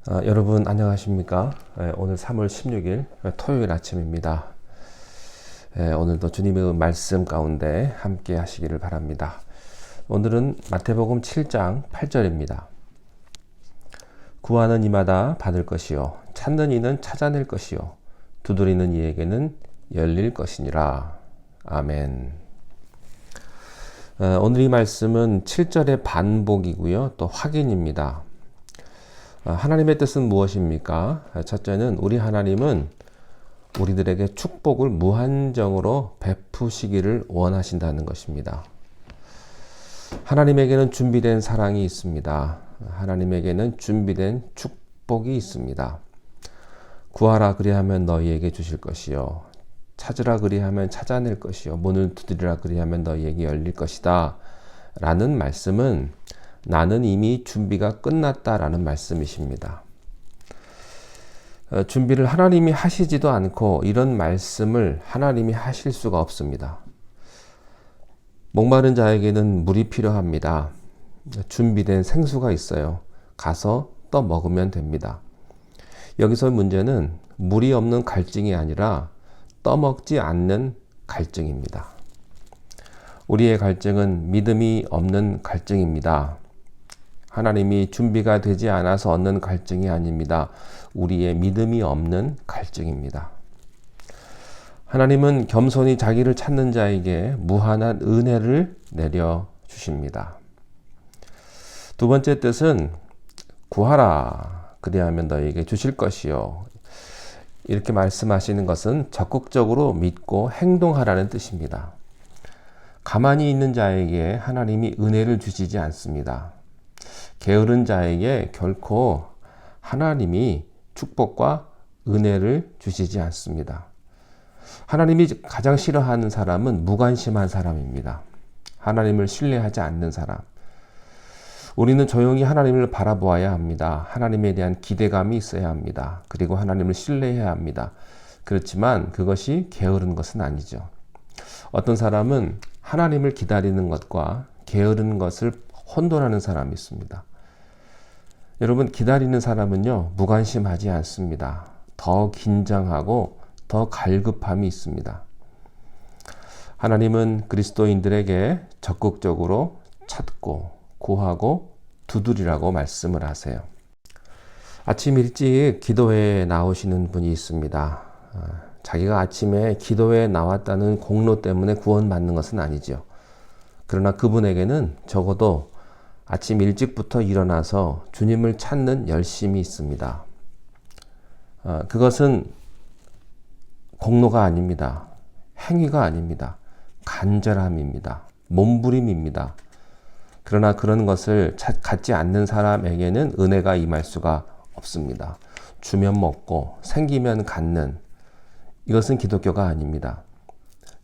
여러분 안녕하십니까? 오늘 3월 16일 토요일 아침입니다. 오늘도 주님의 말씀 가운데 함께 하시기를 바랍니다. 오늘은 마태복음 7장 8절입니다. 구하는 이마다 받을 것이요 찾는 이는 찾아낼 것이요 두드리는 이에게는 열릴 것이니라. 아멘. 오늘 이 말씀은 7절의 반복이고요, 또 확인입니다. 하나님의 뜻은 무엇입니까? 첫째는 우리 하나님은 우리들에게 축복을 무한정으로 베푸시기를 원하신다는 것입니다. 하나님에게는 준비된 사랑이 있습니다. 하나님에게는 준비된 축복이 있습니다. 구하라 그리하면 너희에게 주실 것이요 찾으라 그리하면 찾아낼 것이요 문을 두드리라 그리하면 너희에게 열릴 것이다 라는 말씀은 나는 이미 준비가 끝났다라는 말씀이십니다. 준비를 하나님이 하시지도 않고 이런 말씀을 하나님이 하실 수가 없습니다. 목마른 자에게는 물이 필요합니다. 준비된 생수가 있어요. 가서 떠 먹으면 됩니다. 여기서 문제는 물이 없는 갈증이 아니라 떠먹지 않는 갈증입니다. 우리의 갈증은 믿음이 없는 갈증입니다. 하나님이 준비가 되지 않아서 얻는 갈증이 아닙니다. 우리의 믿음이 없는 갈증입니다. 하나님은 겸손히 자기를 찾는 자에게 무한한 은혜를 내려주십니다. 두 번째 뜻은 구하라 그리하면 너에게 주실 것이요. 이렇게 말씀하시는 것은 적극적으로 믿고 행동하라는 뜻입니다. 가만히 있는 자에게 하나님이 은혜를 주시지 않습니다. 게으른 자에게 결코 하나님이 축복과 은혜를 주시지 않습니다. 하나님이 가장 싫어하는 사람은 무관심한 사람입니다. 하나님을 신뢰하지 않는 사람. 우리는 조용히 하나님을 바라보아야 합니다. 하나님에 대한 기대감이 있어야 합니다. 그리고 하나님을 신뢰해야 합니다. 그렇지만 그것이 게으른 것은 아니죠. 어떤 사람은 하나님을 기다리는 것과 게으른 것을 혼돈하는 사람이 있습니다. 여러분, 기다리는 사람은요, 무관심하지 않습니다. 더 긴장하고 더 갈급함이 있습니다. 하나님은 그리스도인들에게 적극적으로 찾고 구하고 두드리라고 말씀을 하세요. 아침 일찍 기도회에 나오시는 분이 있습니다. 자기가 아침에 기도회에 나왔다는 공로 때문에 구원받는 것은 아니죠. 그러나 그분에게는 적어도 아침 일찍부터 일어나서 주님을 찾는 열심이 있습니다. 그것은 공로가 아닙니다. 행위가 아닙니다. 간절함입니다. 몸부림입니다. 그러나 그런 것을 갖지 않는 사람에게는 은혜가 임할 수가 없습니다. 주면 먹고 생기면 갖는, 이것은 기독교가 아닙니다.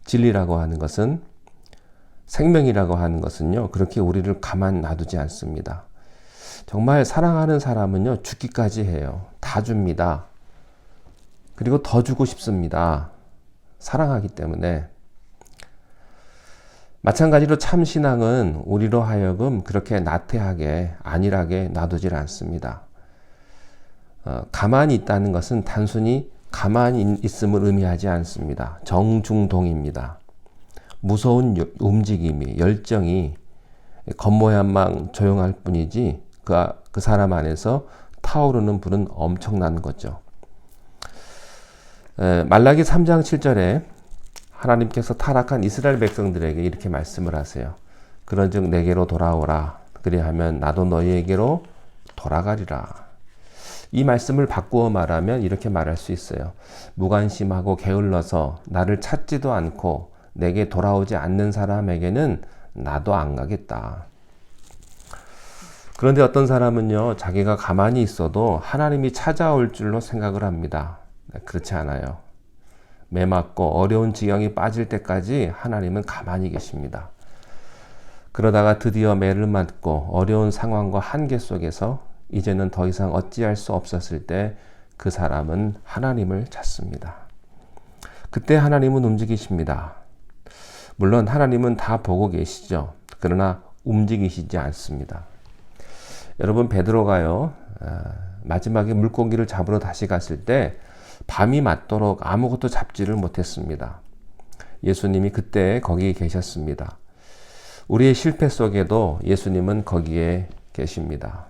진리라고 하는 것은, 생명이라고 하는 것은요, 그렇게 우리를 가만 놔두지 않습니다. 정말 사랑하는 사람은요, 죽기까지 해요. 다 줍니다. 그리고 더 주고 싶습니다. 사랑하기 때문에. 마찬가지로 참신앙은 우리로 하여금 그렇게 나태하게, 안일하게 놔두질 않습니다. 가만히 있다는 것은 단순히 가만히 있음을 의미하지 않습니다. 정중동입니다. 무서운 움직임이, 열정이 겉모양만 조용할 뿐이지 그 사람 안에서 타오르는 불은 엄청난 거죠. 말라기 3장 7절에 하나님께서 타락한 이스라엘 백성들에게 이렇게 말씀을 하세요. 그런즉 내게로 돌아오라. 그리하면 나도 너희에게로 돌아가리라. 이 말씀을 바꾸어 말하면 이렇게 말할 수 있어요. 무관심하고 게을러서 나를 찾지도 않고 내게 돌아오지 않는 사람에게는 나도 안 가겠다. 그런데 어떤 사람은요, 자기가 가만히 있어도 하나님이 찾아올 줄로 생각을 합니다. 그렇지 않아요. 매맞고 어려운 지경이 빠질 때까지 하나님은 가만히 계십니다. 그러다가 드디어 매를 맞고 어려운 상황과 한계 속에서 이제는 더 이상 어찌할 수 없었을 때 그 사람은 하나님을 찾습니다. 그때 하나님은 움직이십니다. 물론 하나님은 다 보고 계시죠. 그러나 움직이시지 않습니다. 여러분, 베드로가요, 마지막에 물고기를 잡으러 다시 갔을 때 밤이 맞도록 아무것도 잡지를 못했습니다. 예수님이 그때 거기 계셨습니다. 우리의 실패 속에도 예수님은 거기에 계십니다.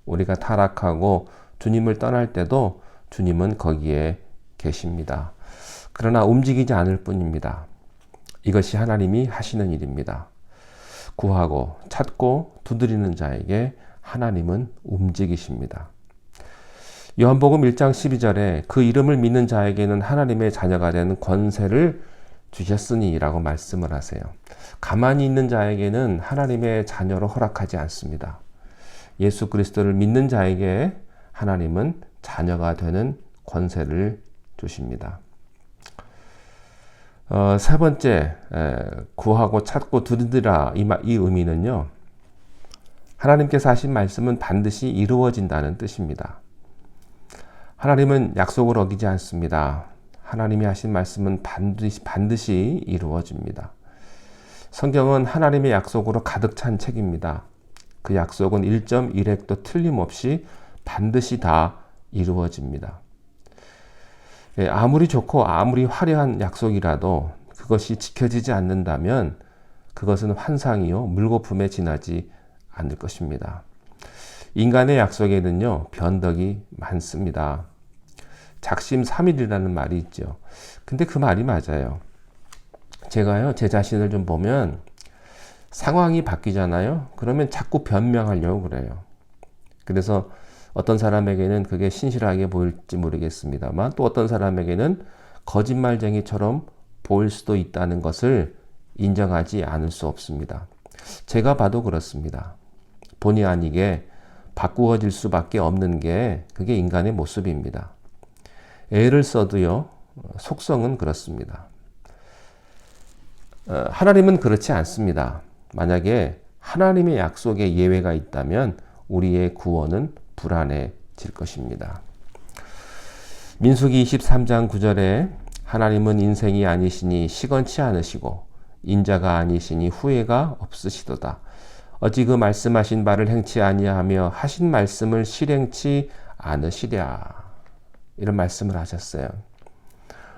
우리가 타락하고 주님을 떠날 때도 주님은 거기에 계십니다. 그러나 움직이지 않을 뿐입니다. 이것이 하나님이 하시는 일입니다. 구하고 찾고 두드리는 자에게 하나님은 움직이십니다. 요한복음 1장 12절에 그 이름을 믿는 자에게는 하나님의 자녀가 되는 권세를 주셨으니 라고 말씀을 하세요. 가만히 있는 자에게는 하나님의 자녀로 허락하지 않습니다. 예수 그리스도를 믿는 자에게 하나님은 자녀가 되는 권세를 주십니다. 세 번째, 구하고 찾고 두드리라 이 의미는요. 하나님께서 하신 말씀은 반드시 이루어진다는 뜻입니다. 하나님은 약속을 어기지 않습니다. 하나님이 하신 말씀은 반드시 이루어집니다. 성경은 하나님의 약속으로 가득 찬 책입니다. 그 약속은 1.1획도 틀림없이 반드시 다 이루어집니다. 아무리 좋고 아무리 화려한 약속이라도 그것이 지켜지지 않는다면 그것은 환상이요 물거품에 지나지 않을 것입니다. 인간의 약속에는요 변덕이 많습니다. 작심삼일이라는 말이 있죠. 근데 그 말이 맞아요. 제가요 제 자신을 좀 보면 상황이 바뀌잖아요. 그러면 자꾸 변명하려고 그래요. 그래서 어떤 사람에게는 그게 신실하게 보일지 모르겠습니다만 또 어떤 사람에게는 거짓말쟁이처럼 보일 수도 있다는 것을 인정하지 않을 수 없습니다. 제가 봐도 그렇습니다. 본의 아니게 바꾸어질 수밖에 없는 게 그게 인간의 모습입니다. 애를 써도요 속성은 그렇습니다. 하나님은 그렇지 않습니다. 만약에 하나님의 약속에 예외가 있다면 우리의 구원은 불안해질 것입니다. 민수기 23장 9절에 하나님은 인생이 아니시니 시건치 않으시고 인자가 아니시니 후회가 없으시도다. 어찌 그 말씀하신 바를 행치 아니하며 하신 말씀을 실행치 않으시랴. 이런 말씀을 하셨어요.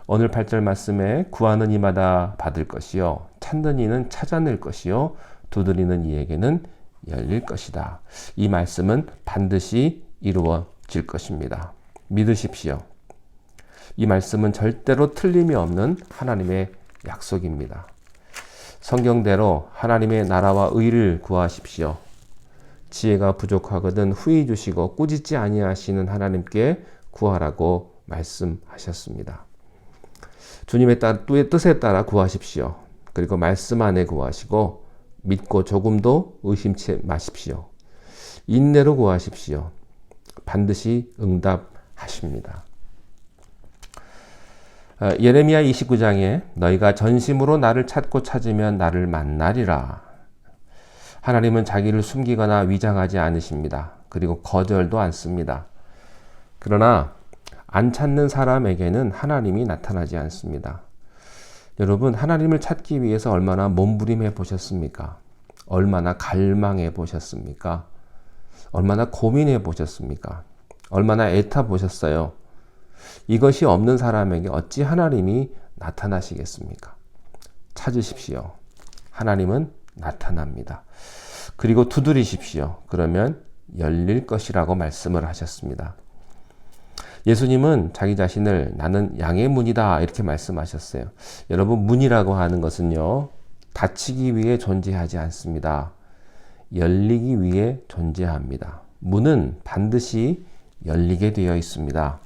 오늘 8절 말씀에 구하는 이마다 받을 것이요 찾는 이는 찾아낼 것이요 두드리는 이에게는 열릴 것이다. 이 말씀은 반드시 이루어질 것입니다. 믿으십시오. 이 말씀은 절대로 틀림이 없는 하나님의 약속입니다. 성경대로 하나님의 나라와 의를 구하십시오. 지혜가 부족하거든 후히 주시고 꾸짖지 아니하시는 하나님께 구하라고 말씀하셨습니다. 주님의 뜻에 따라 구하십시오. 그리고 말씀 안에 구하시고 믿고 조금도 의심치 마십시오. 인내로 구하십시오. 반드시 응답하십니다. 예레미야 29장에 너희가 전심으로 나를 찾고 찾으면 나를 만나리라. 하나님은 자기를 숨기거나 위장하지 않으십니다. 그리고 거절도 않습니다. 그러나 안 찾는 사람에게는 하나님이 나타나지 않습니다. 여러분, 하나님을 찾기 위해서 얼마나 몸부림해 보셨습니까? 얼마나 갈망해 보셨습니까? 얼마나 고민해 보셨습니까? 얼마나 애타 보셨어요? 이것이 없는 사람에게 어찌 하나님이 나타나시겠습니까? 찾으십시오. 하나님은 나타납니다. 그리고 두드리십시오. 그러면 열릴 것이라고 말씀을 하셨습니다. 예수님은 자기 자신을 나는 양의 문이다 이렇게 말씀하셨어요. 여러분, 문이라고 하는 것은요, 닫히기 위해 존재하지 않습니다. 열리기 위해 존재합니다. 문은 반드시 열리게 되어 있습니다.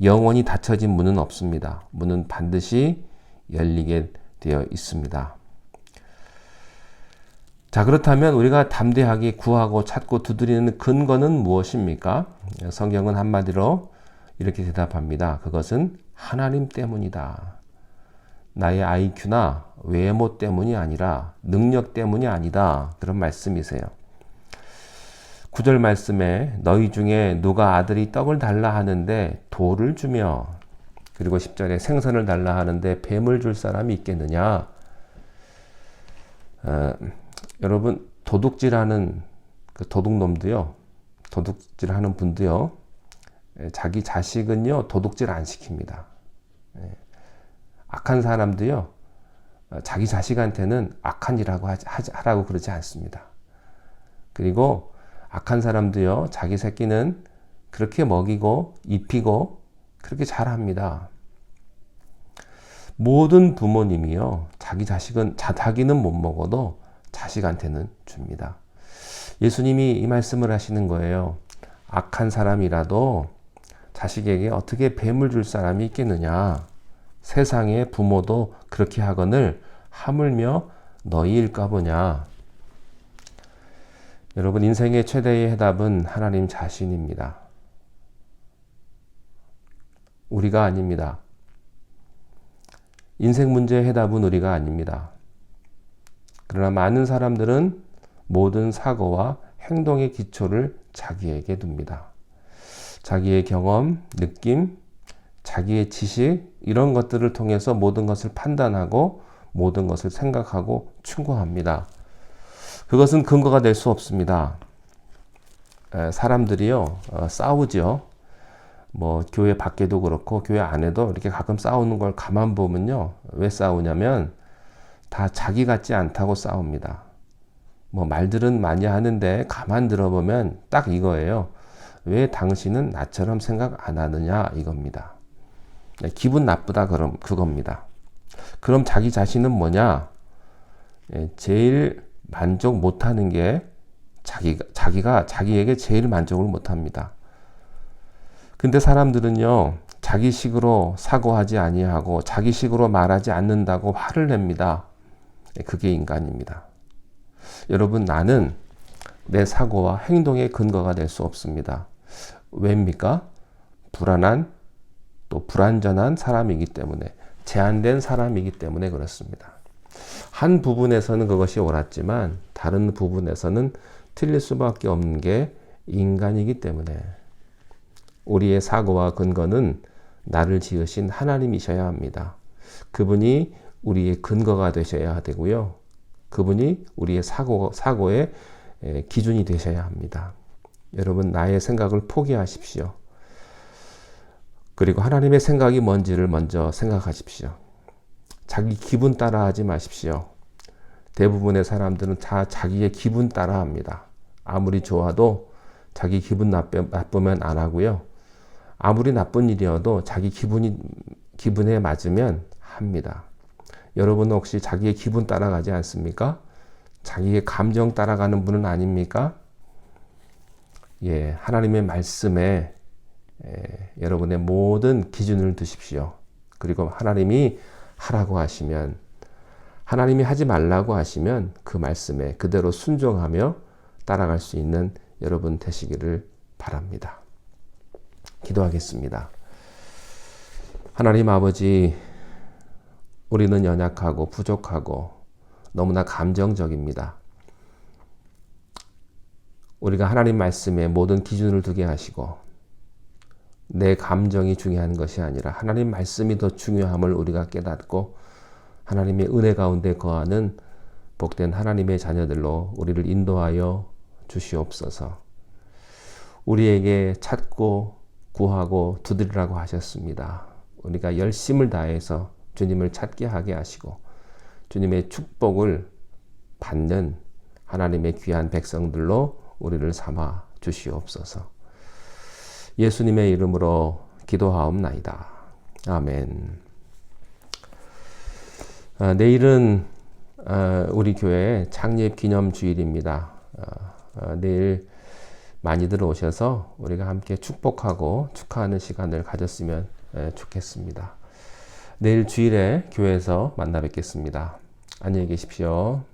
영원히 닫혀진 문은 없습니다. 문은 반드시 열리게 되어 있습니다. 자, 그렇다면 우리가 담대하게 구하고 찾고 두드리는 근거는 무엇입니까? 성경은 한마디로 이렇게 대답합니다. 그것은 하나님 때문이다. 나의 IQ나 외모 때문이 아니라 능력 때문이 아니다. 그런 말씀이세요. 9절 말씀에 너희 중에 누가 아들이 떡을 달라 하는데 돌을 주며, 그리고 10절에 생선을 달라 하는데 뱀을 줄 사람이 있겠느냐. 여러분, 도둑질하는 그 도둑놈도요, 도둑질하는 분도요, 자기 자식은요, 도둑질 안 시킵니다. 악한 사람도요, 자기 자식한테는 악한 일하고 하라고 그러지 않습니다. 그리고 악한 사람도요, 자기 새끼는 그렇게 먹이고 입히고 그렇게 잘합니다. 모든 부모님이요, 자기는 못 먹어도 자식한테는 줍니다. 예수님이 이 말씀을 하시는 거예요. 악한 사람이라도 자식에게 어떻게 뱀을 줄 사람이 있겠느냐. 세상의 부모도 그렇게 하거늘 하물며 너희일까 보냐. 여러분, 인생의 최대의 해답은 하나님 자신입니다. 우리가 아닙니다. 인생 문제의 해답은 우리가 아닙니다. 그러나 많은 사람들은 모든 사고와 행동의 기초를 자기에게 둡니다. 자기의 경험, 느낌, 자기의 지식, 이런 것들을 통해서 모든 것을 판단하고 모든 것을 생각하고 충고합니다. 그것은 근거가 될 수 없습니다. 사람들이요, 싸우죠. 뭐 교회 밖에도 그렇고 교회 안에도 이렇게 가끔 싸우는 걸 가만 보면요, 왜 싸우냐면 다 자기 같지 않다고 싸웁니다. 뭐 말들은 많이 하는데 가만 들어보면 딱 이거예요. 왜 당신은 나처럼 생각 안 하느냐, 이겁니다. 기분 나쁘다, 그겁니다. 그럼 자기 자신은 뭐냐? 제일 만족 못하는 게 자기가 자기에게 제일 만족을 못합니다. 근데 사람들은요, 자기식으로 사고하지 아니하고 자기식으로 말하지 않는다고 화를 냅니다. 그게 인간입니다. 여러분, 나는 내 사고와 행동의 근거가 될 수 없습니다. 왜입니까? 불안한, 또 불완전한 사람이기 때문에, 제한된 사람이기 때문에 그렇습니다. 한 부분에서는 그것이 옳았지만 다른 부분에서는 틀릴 수밖에 없는 게 인간이기 때문에, 우리의 사고와 근거는 나를 지으신 하나님이셔야 합니다. 그분이 우리의 근거가 되셔야 되고요. 그분이 우리의 사고의 기준이 되셔야 합니다. 여러분, 나의 생각을 포기하십시오. 그리고 하나님의 생각이 뭔지를 먼저 생각하십시오. 자기 기분 따라 하지 마십시오. 대부분의 사람들은 다 자기의 기분 따라 합니다. 아무리 좋아도 자기 기분 나쁘면 안 하고요. 아무리 나쁜 일이어도 자기 기분에 맞으면 합니다. 여러분은 혹시 자기의 기분 따라가지 않습니까? 자기의 감정 따라가는 분은 아닙니까? 예, 하나님의 말씀에 여러분의 모든 기준을 두십시오. 그리고 하나님이 하라고 하시면, 하나님이 하지 말라고 하시면 그 말씀에 그대로 순종하며 따라갈 수 있는 여러분 되시기를 바랍니다. 기도하겠습니다. 하나님 아버지, 우리는 연약하고 부족하고 너무나 감정적입니다. 우리가 하나님 말씀에 모든 기준을 두게 하시고, 내 감정이 중요한 것이 아니라 하나님 말씀이 더 중요함을 우리가 깨닫고 하나님의 은혜 가운데 거하는 복된 하나님의 자녀들로 우리를 인도하여 주시옵소서. 우리에게 찾고 구하고 두드리라고 하셨습니다. 우리가 열심을 다해서 주님을 찾게 하게 하시고 주님의 축복을 받는 하나님의 귀한 백성들로 우리를 삼아 주시옵소서. 예수님의 이름으로 기도하옵나이다. 아멘. 내일은 우리 교회 창립 기념 주일입니다. 내일 많이들 오셔서 우리가 함께 축복하고 축하하는 시간을 가졌으면 좋겠습니다. 내일 주일에 교회에서 만나 뵙겠습니다. 안녕히 계십시오.